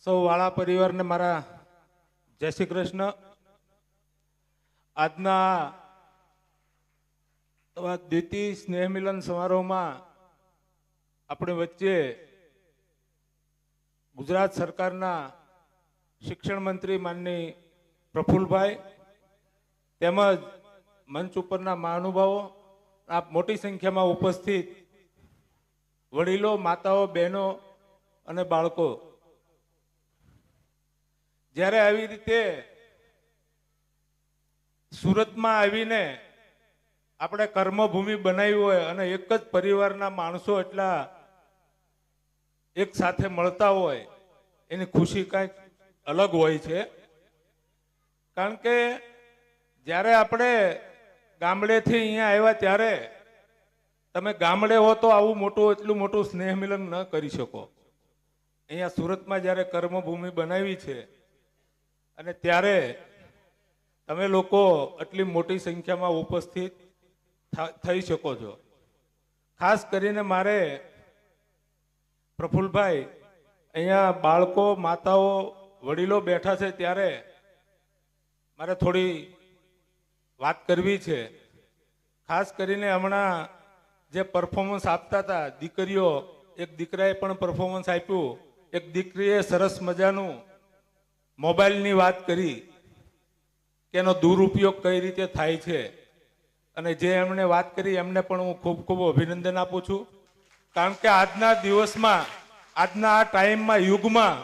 સૌ વાળા પરિવારને મારા જય શ્રી કૃષ્ણ। આજના દ્વિતીય સ્નેહ મિલન સમારોહમાં આપણી વચ્ચે ગુજરાત સરકારના શિક્ષણ મંત્રી માનની પ્રફુલભાઈ તેમજ મંચ ઉપરના મહાનુભાવો આપ મોટી સંખ્યામાં ઉપસ્થિત વડીલો, માતાઓ, બહેનો અને બાળકો, જ્યારે આવી રીતે સુરતમાં આવીને આપણે કર્મભૂમિ બનાવી હોય અને એક જ પરિવારના માણસો એટલા એક સાથે મળતા હોય એની ખુશી કંઈક અલગ હોય છે। કારણ કે જ્યારે આપણે ગામડેથી અહીંયા આવ્યા ત્યારે તમે ગામડે હો તો આવું મોટું એટલું મોટું સ્નેહ મિલન ન કરી શકો। અહીંયા સુરતમાં જ્યારે કર્મભૂમિ બનાવી છે અને ત્યારે તમે લોકો આટલી મોટી સંખ્યામાં ઉપસ્થિત થઈ શકો છો। ખાસ કરીને મારે પ્રફુલભાઈ અહીંયા બાળકો, માતાઓ, વડીલો બેઠા છે ત્યારે મારે થોડી વાત કરવી છે। ખાસ કરીને હમણાં જે પરફોર્મન્સ આપતા હતા દીકરીઓ, એક દીકરાએ પણ પરફોર્મન્સ આપ્યું, એક દીકરીએ સરસ મજાનું મોબાઈલની વાત કરી કે એનો દુરુપયોગ કઈ રીતે થાય છે અને જે એમણે વાત કરી એમને પણ હું ખૂબ ખૂબ અભિનંદન આપું છું। કારણ કે આજના દિવસમાં, આજના આ ટાઈમમાં, યુગમાં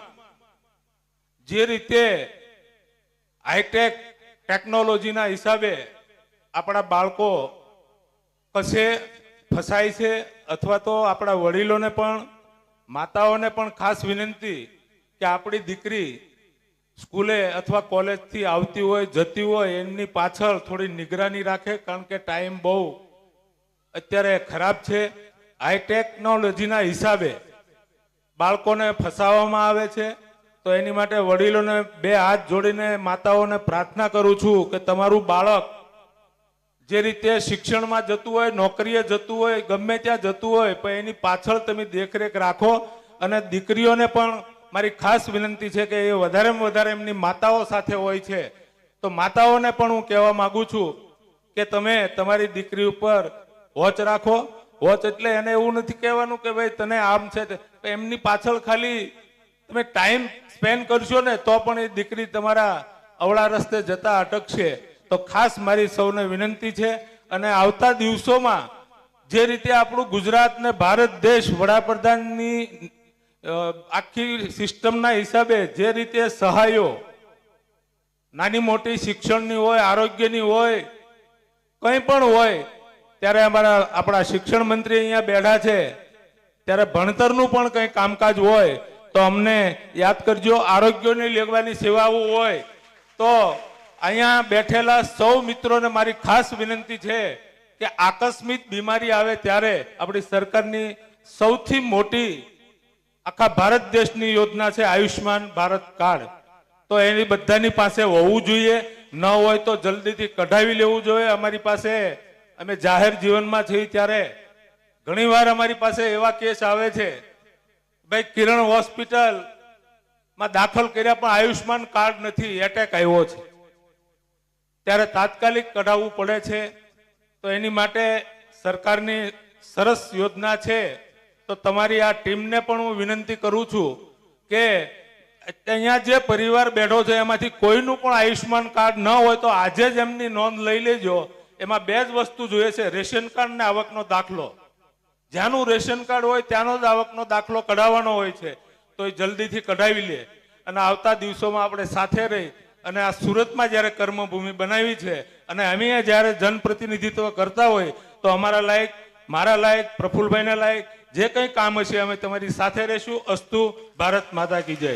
જે રીતે હાઈટેક ટેકનોલોજીના હિસાબે આપણા બાળકો કશે ફસાય છે અથવા તો આપણા વડીલોને પણ, માતાઓને પણ ખાસ વિનંતી કે આપણી દીકરી સ્કૂલે અથવા કોલેજથી આવતી હોય, જતી હોય, એમની પાછળ થોડી નિગરાની રાખે। કારણ કે ટાઈમ બહુ અત્યારે ખરાબ છે। હાઈ ટેકનોલોજીના હિસાબે બાળકોને ફસાવવામાં આવે છે। તો એની માટે વડીલોને બે હાથ જોડીને માતાઓને પ્રાર્થના કરું છું કે તમારું બાળક જે રીતે શિક્ષણમાં જતું હોય, નોકરીએ જતું હોય, ગમે ત્યાં જતું હોય, પણ એની પાછળ તમે દેખરેખ રાખો। અને દીકરીઓને પણ મારી ખાસ વિનંતી છે કે એ વધારેમાં વધારે એમની માતાઓ સાથે હોય છે, તો માતાઓને પણ હું કહેવા માંગુ છું કે તમે તમારી દીકરી ઉપર વોચ રાખો। વોચ એટલે એને એવું નથી કહેવાનું કે ભાઈ તને આમ છે, એમની પાછળ ખાલી તમે ટાઈમ સ્પેન્ડ કરશો ને તો પણ એ દીકરી તમારા અવળા રસ્તે જતા અટકશે। તો ખાસ મારી સૌને વિનંતી છે। અને આવતા દિવસોમાં જે રીતે આપણું ગુજરાત ને ભારત દેશ વડાપ્રધાનની આખી સિસ્ટમના હિસાબે જે રીતે સહાયો નાની મોટી શિક્ષણની હોય, આરોગ્યની હોય, કંઈ પણ હોય, ત્યારે આપણા શિક્ષણ મંત્રી અહીંયા બેઠા છે ત્યારે ભણતરનું પણ કંઈ કામકાજ હોય તો અમને યાદ કરજો। આરોગ્યની લેવાની સેવાઓ હોય તો અહીંયા બેઠેલા સૌ મિત્રોને મારી ખાસ વિનંતી છે કે આકસ્મિક બીમારી આવે ત્યારે આપણી સરકારની સૌથી મોટી આખા ભારત દેશની યોજના છે આયુષ્માન ભારત કાર્ડ। તો એની બધાની પાસે હોવું જોઈએ, ન હોય તો જલ્દીથી કઢાવી લેવું જોઈએ। અમારી પાસે, અમે જાહેર જીવનમાં છીએ ત્યારે ઘણીવાર અમારી પાસે એવા કેસ આવે છે, ભાઈ કિરણ હોસ્પિટલમાં દાખલ કર્યા પણ આયુષ્માન કાર્ડ નથી, એટેક આવ્યો છે, ત્યારે તાત્કાલિક કઢાવવું પડે છે। તો એની માટે સરકારની સરસ યોજના છે। તો તમારી આ ટીમને પણ હું વિનંતી કરું છું કે અહીંયા જે પરિવાર બેઠો છે એમાંથી કોઈનું પણ આયુષ્માન કાર્ડ ન હોય તો આજે જ એમની નોંધ લઈ લેજો। એમાં બે જ વસ્તુ જોઈએ છે, રેશન કાર્ડ ને આવકનો દાખલો। જ્યાંનું રેશન કાર્ડ હોય ત્યાંનો જ આવકનો દાખલો કઢાવવાનો હોય છે, તો એ જલ્દીથી કઢાવી લે। અને આવતા દિવસોમાં આપણે સાથે રહી અને આ સુરતમાં જ્યારે કર્મભૂમિ બનાવી છે અને અમે જ્યારે જનપ્રતિનિધિત્વ કરતા હોય તો અમારા લાયક, મારા લાયક, પ્રફુલભાઈના લાયક જે કંઈ કામ હશે અમે તમારી સાથે રહીશું। અસ્તુ, ભારત માતા કી જય।